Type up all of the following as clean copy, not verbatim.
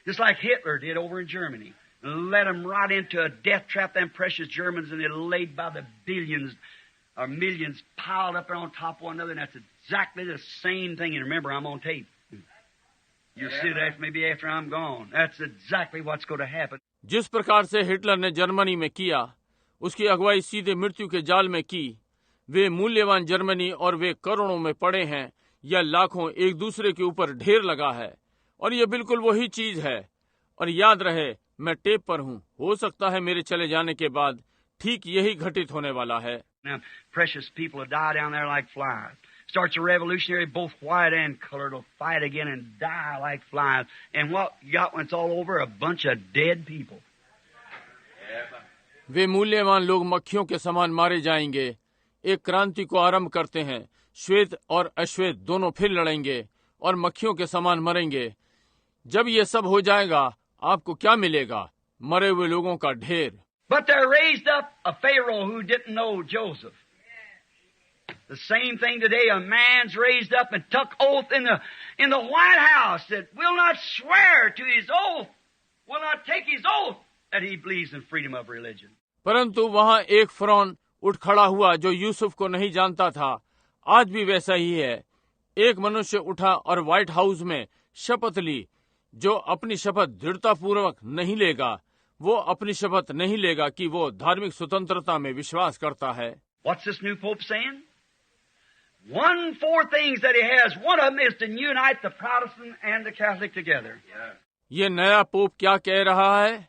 Just like Hitler did over in Germany. Let them right into a death trap, them precious Germans, and they're laid by the billions or millions piled up on top of one another, and that's exactly the same thing. And remember, I'm on tape. You'll see that maybe after I'm gone. That's exactly what's going to happen. जिस प्रकार से Hitler ने Germany में किया, उसकी अगुवाई सीधे मृत्यु के जाल में की। वे मूल्यवान जर्मनी और वे करोड़ों में पड़े हैं या लाखों एक दूसरे के ऊपर ढेर लगा है, और ये बिल्कुल वही चीज है। और याद रहे, मैं टेप पर हूँ। हो सकता है मेरे चले जाने के बाद ठीक यही घटित होने वाला है। Now, precious people will die down there like flies. Starts a revolutionary, both white and colored, will fight again and die like flies. And what you got when it's all over? A bunch of dead people. वे मूल्यवान लोग मक्खियों के समान मारे जाएंगे। एक क्रांति को आरंभ करते हैं। श्वेत और अश्वेत दोनों फिर लड़ेंगे और मक्खियों के समान मरेंगे। जब ये सब हो जाएगा, आपको क्या मिलेगा? मरे हुए लोगों का ढेर। But there raised up a Pharaoh who didn't know Joseph. The same thing today. A man's raised up and took oath in the White House that will not swear to his oath, will not take his oath that he believes in freedom of religion. परंतु वहाँ एक फ़िरौन उठ खड़ा हुआ जो यूसुफ को नहीं जानता था। आज भी वैसा ही है। एक मनुष्य उठा और व्हाइट हाउस में शपथ ली। जो अपनी शपथ दृढ़तापूर्वक नहीं लेगा, वो अपनी शपथ नहीं लेगा कि वो धार्मिक स्वतंत्रता में विश्वास करता है। What's this new Pope saying? 4 things that he has. One of them is to unite the Protestant and the Catholic together. ये नया पोप क्या कह रहा है?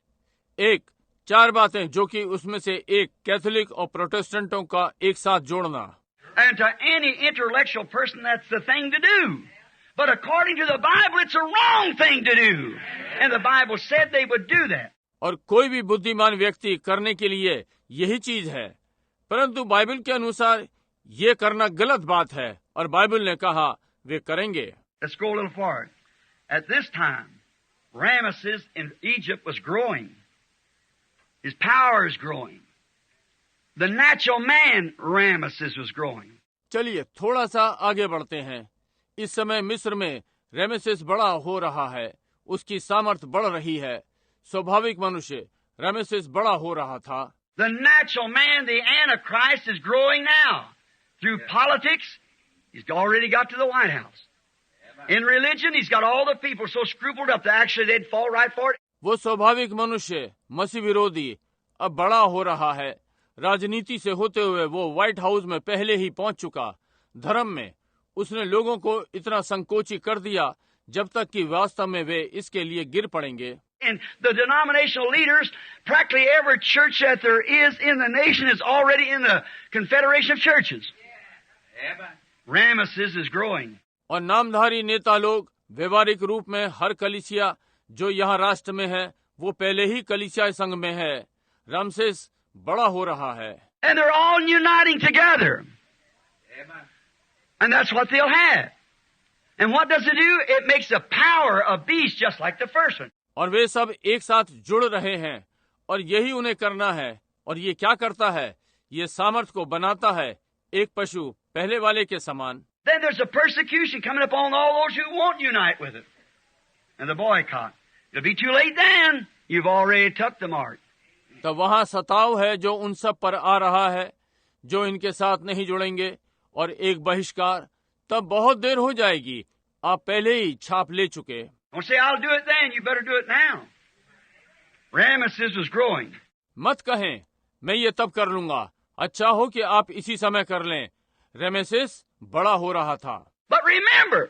4 बातें, जो कि उसमें से एक कैथोलिक और प्रोटेस्टेंटों का एक साथ जोड़ना। And to any intellectual person, that's the thing to do. But according to the Bible, it's a wrong thing to do. And the Bible said they would do that. और कोई भी बुद्धिमान व्यक्ति करने के लिए यही चीज है, परंतु बाइबल के अनुसार ये करना गलत बात है, और बाइबल ने कहा वे करेंगे। Let's go a little forward. At this time, Ramesses in Egypt was growing. His power is growing. The natural man, Ramesses, was growing. चलिए थोड़ा सा आगे बढ़ते हैं। इस समय मिस्र में रेमेसेस बड़ा हो रहा है, उसकी सामर्थ बढ़ रही है। स्वाभाविक मनुष्य रेमेसेस बड़ा हो रहा था। The natural man, the Antichrist, is growing now. Through politics, he's already got to the White House. In religion, he's got all the people so scrupled up that actually they'd fall right for it. वो स्वाभाविक मनुष्य मसीह विरोधी अब बड़ा हो रहा है। राजनीति से होते हुए वो व्हाइट हाउस में पहले ही पहुंच चुका। धर्म में उसने लोगों को इतना संकोची कर दिया जब तक कि वास्तव में वे इसके लिए गिर पड़ेंगे। And the denominational leaders, practically every church that there is in the nation is already in the Confederation of Churches. Ramesses is growing. और नामधारी नेता लोग व्यवहारिक रूप में हर कलीसिया जो यहाँ राष्ट्र में है, वो पहले ही कलीसिया संघ में है। रामसेस बड़ा हो रहा है। And they're all uniting together. And that's what they'll have. And what does it do? It makes the power a beast just like the first one. और वे सब एक साथ जुड़ रहे हैं, और यही उन्हें करना है। और ये क्या करता है? ये सामर्थ को बनाता है एक पशु पहले वाले के समान। Then there's a persecution coming upon all those who won't unite with it. And the boycott. It'll be too late then. You've already took the mark. तब वहाँ सताव है जो उन सब पर आ रहा है जो इनके साथ नहीं जुड़ेंगे, और एक बहिष्कार। तब बहुत देर हो जाएगी, आप पहले ही छाप ले चुके। Don't say I'll do it then. You better do it now. Ramesses was growing. मत कहें मैं ये तब कर लूंगा, अच्छा हो कि आप इसी समय कर लें। रेमेसेस बड़ा हो रहा था। But remember,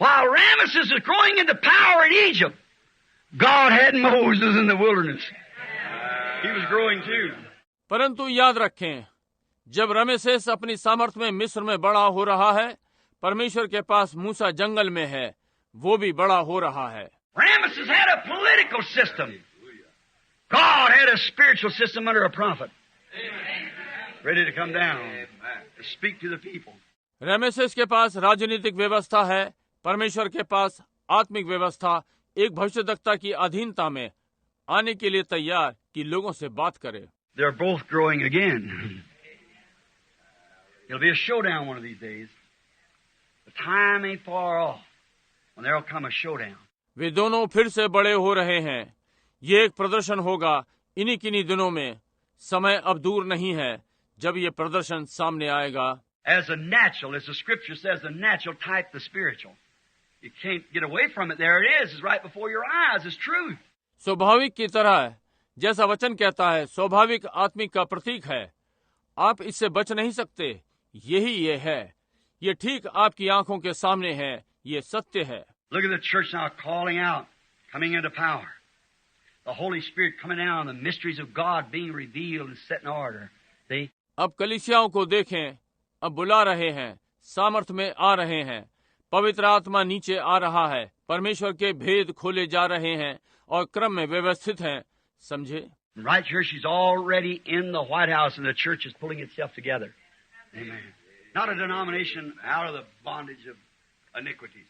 while Ramesses is growing into power in Egypt, God had Moses in the wilderness. He was growing too. परंतु याद रखें, जब रमेसेस अपनी सामर्थ्य में मिस्र में बड़ा हो रहा है, परमेश्वर के पास मूसा जंगल में है, वो भी बड़ा हो रहा है। Ramesses had a political system. God had a spiritual system under a prophet. Ready to come down to speak to the people. रमेसेस के पास राजनीतिक व्यवस्था है, परमेश्वर के पास आत्मिक व्यवस्था एक भविष्यद्वक्ता की अधीनता में आने के लिए तैयार कि लोगों से बात करे। They're both growing again. It'll be a showdown one of these days. The time ain't far off when there'll come a showdown. वे दोनों फिर से बड़े हो रहे हैं। ये एक प्रदर्शन होगा इन्हीं किन्हीं दिनों में। समय अब दूर नहीं है जब ये प्रदर्शन सामने आएगा। As a natural, as the scripture says, the natural type the spiritual. You can't get away from it. There it is. It's right before your eyes. It's truth. स्वाभाविक की तरह, जैसा वचन कहता है, स्वाभाविक आत्मिक का प्रतीक है। आप इससे बच नहीं सकते। यही ये है। ये ठीक आपकी आंखों के सामने है। ये सत्य है। Look at the church now calling out, coming into power. The Holy Spirit coming down, the mysteries of God being revealed and set in order. See? अब कलीसियाओं को देखें, अब बुला रहे हैं, सामर्थ में आ रहे हैं, पवित्र आत्मा नीचे आ रहा है, परमेश्वर के भेद खोले जा रहे हैं और क्रम में व्यवस्थित हैं। समझे? Right here, she's already in the White House, and the church is pulling itself together. Amen. Not a denomination out of the bondage of iniquities,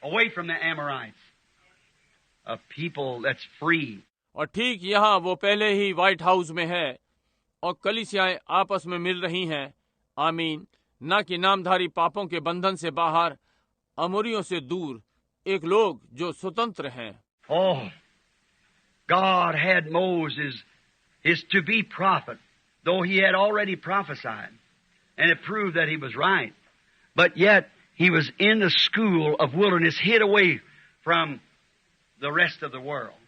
away from the Amorites, a people that's free. और ठीक यहाँ वो पहले ही white house में है और कलीसियाएं आपस में मिल रही हैं। आमीन। न कि नामधारी पापों के बंधन से बाहर, अमोरियों से दूर, एक लोग जो स्वतंत्र हैं। Oh, God had Moses his to be prophet, though he had already prophesied, and it proved that he was right. But yet he was in the school of wilderness, hid away from the rest of the world.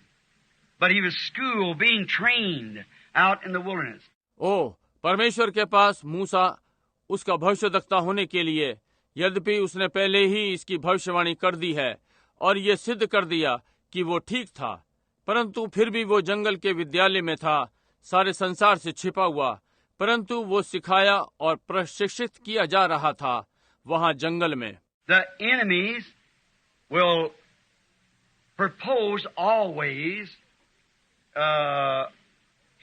But he was school being trained out in the wilderness. ओ, परमेश्वर के पास मूसा उसका भविष्यवक्ता होने के लिए, यद्यपि उसने पहले ही इसकी भविष्यवाणी कर दी है और ये सिद्ध कर दिया कि वो ठीक था, परंतु फिर भी वो जंगल के विद्यालय में था, सारे संसार से छिपा हुआ, परंतु वो सिखाया और प्रशिक्षित किया जा रहा था वहां जंगल में। The enemies will propose always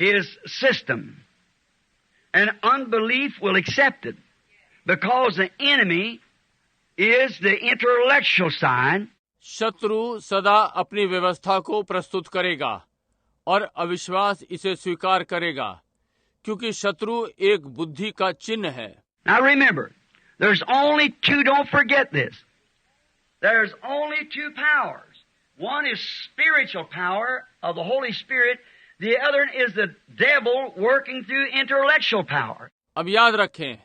his system, and unbelief will accept it, because the enemy is the intellectual side. शत्रु सदा अपनी व्यवस्था को प्रस्तुत करेगा और अविश्वास इसे स्वीकार करेगा, क्योंकि शत्रु एक बुद्धि का चिन्ह है। Now remember, there's only two, don't forget this. There's only two powers. One is spiritual power of the Holy Spirit. The other is the devil working through intellectual power. अब याद रखें,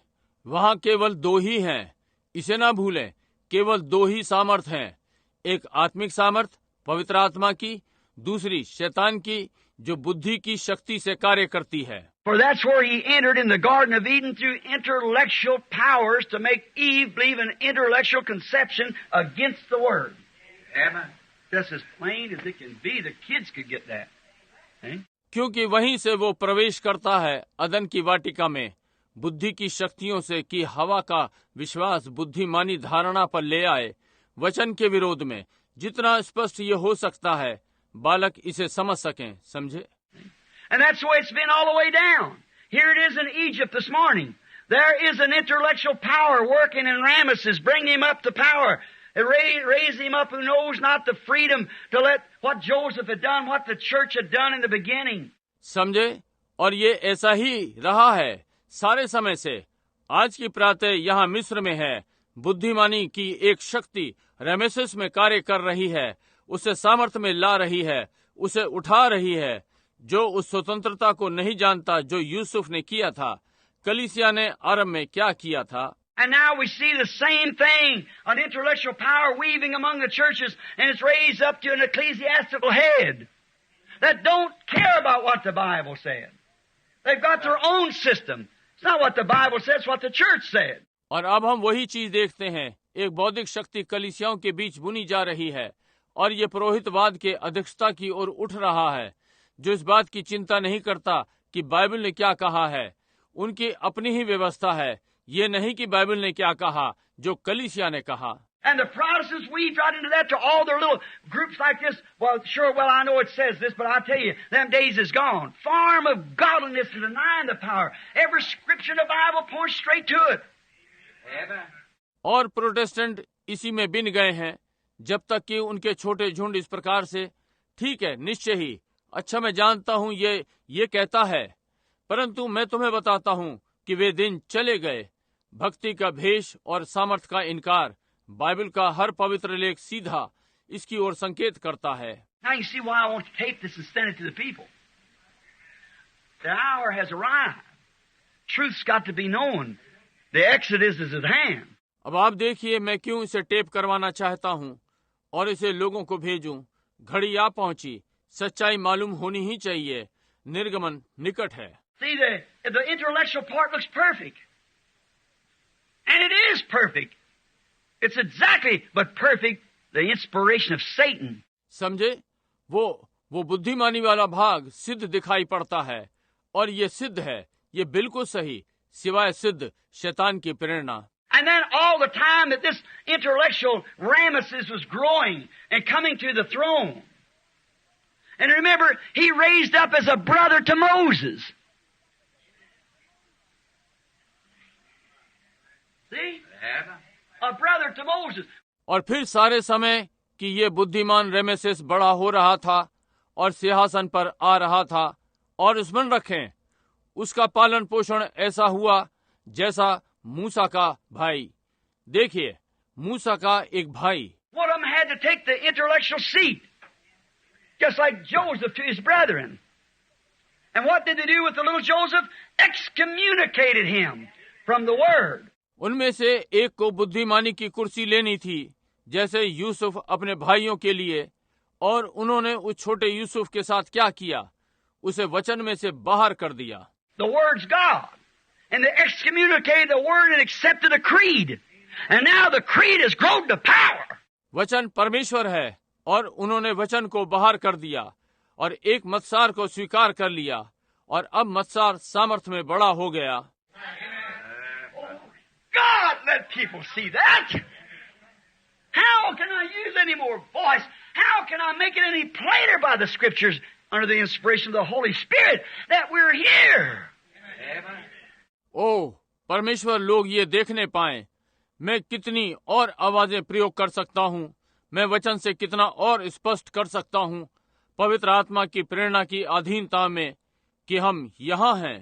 वहां केवल दो ही हैं, इसे ना भूलें। केवल दो ही सामर्थ हैं, एक आत्मिक सामर्थ पवित्र आत्मा की, दूसरी शैतान की जो बुद्धि की शक्ति से कार्य करती है। For that's where he entered in the Garden of Eden through intellectual powers to make Eve believe in intellectual conception against the Word. Amen. Just as plain as it can be, the kids could get that. क्योंकि वहीं से वो प्रवेश करता है अदन की वाटिका में, बुद्धि की शक्तियों से कि हवा का विश्वास बुद्धिमानी धारणा पर ले आए, वचन के विरोध में। जितना स्पष्ट ये हो सकता है, बालक इसे समझ सकें। समझे? And that's the way it's been all the way down. Here it is in Egypt this morning. There is an intellectual power working in Ramesses, bringing him up to power. It raised him up who knows not the freedom to let what Joseph had done, what the church had done in the beginning. समझे? और ये ऐसा ही रहा है सारे समय से। आज की प्रातः यहाँ मिस्र में है, बुद्धिमानी की एक शक्ति रमेसेस में कार्य कर रही है, उसे सामर्थ्य में ला रही है, उसे उठा रही है, जो उस स्वतंत्रता को नहीं जानता जो यूसुफ ने किया था। कलीसिया ने आरंभ में क्या किया था? And now we see the same thing, an intellectual power weaving among the churches, and it's raised up to an ecclesiastical head that don't care about what the Bible said. They've got their own system. It's not what the Bible says, it's what the church said. और अब हम वही चीज देखते हैं, एक बौद्धिक शक्ति कलीसियाओं के बीच बुनी जा रही है और ये पुरोहितवाद के अध्यक्षता की ओर उठ रहा है, जो इस बात की चिंता नहीं करता कि बाइबल ने क्या कहा है। उनकी अपनी ही व्यवस्था है, ये नहीं कि बाइबल ने क्या कहा, जो कलीसिया ने कहा। And the Protestants weaved right into that to all their little groups like this. Well, sure, I know it says this, but I tell you, them days is gone. Form of godliness and denying the power. Every scripture in the Bible points straight to it. Amen. और Protestant इसी में बिन गए हैं, जब तक कि उनके छोटे झुंड इस प्रकार से, ठीक है, निश्चय ही, अच्छा मैं जानता हूँ ये कहता है, परंतु मैं तुम्हें बताता हूँ कि वे दिन चले गए। भक्ति का भेष और सामर्थ का इनकार, बाइबल का हर पवित्र लेख सीधा, इसकी ओर संकेत करता है। Now you see why I want to tape this and send it to the people. The hour has arrived. Truth's got to be known. The Exodus is at hand. अब आप देखिए मैं क्यों इसे टेप करवाना चाहता हूँ और इसे लोगों को भेजूं। घड़ी आ पहुंची, सच्चाई मालूम होनी ही चाहिए, निर्गमन निकट है। See, the intellectual part looks perfect. And it is perfect. It's exactly, but perfect, the inspiration of Satan. समझे, वो बुद्धिमानी वाला भाग सिद्ध दिखाई पड़ता है और ये सिद्ध है, ये बिल्कुल सही, सिवाय सिद्ध शैतान की प्रेरणा। And then all the time that this intellectual Ramesses was growing and coming to the throne. And remember, he raised up as a brother to Moses. See? A brother to Moses. और फिर सारे समय कि ये बुद्धिमान रेमेसेस बड़ा हो रहा था और सिंहासन पर आ रहा था, और स्मरण रखें उसका पालन पोषण ऐसा हुआ जैसा मूसा का भाई। देखिए, मूसा का एक भाई। One of them had to take the intellectual seat, just like Joseph to his brethren. And what did they do with the little Joseph? Excommunicated him from the word. उनमें से एक को बुद्धिमानी की कुर्सी लेनी थी, जैसे यूसुफ अपने भाइयों के लिए, और उन्होंने उस छोटे यूसुफ के साथ क्या किया? उसे वचन में से बाहर कर दिया। The word's God. And they excommunicated the word and accepted a creed. And now the creed has grown to power. वचन परमेश्वर है और उन्होंने वचन को बाहर कर दिया और एक मत्सार को स्वीकार कर लिया, और अब मत्सार सामर्थ में बड़ा हो गया। God, let people see that. How can I use any more voice? How can I make it any plainer by the Scriptures under the inspiration of the Holy Spirit that we're here? ओह, परमेश्वर लोग ये देखने पाएं, मैं कितनी और आवाजें प्रयोग कर सकता हूँ, मैं वचन से कितना और स्पष्ट कर सकता हूँ, पवित्र आत्मा की प्रेरणा की अधीनता में कि हम यहाँ हैं।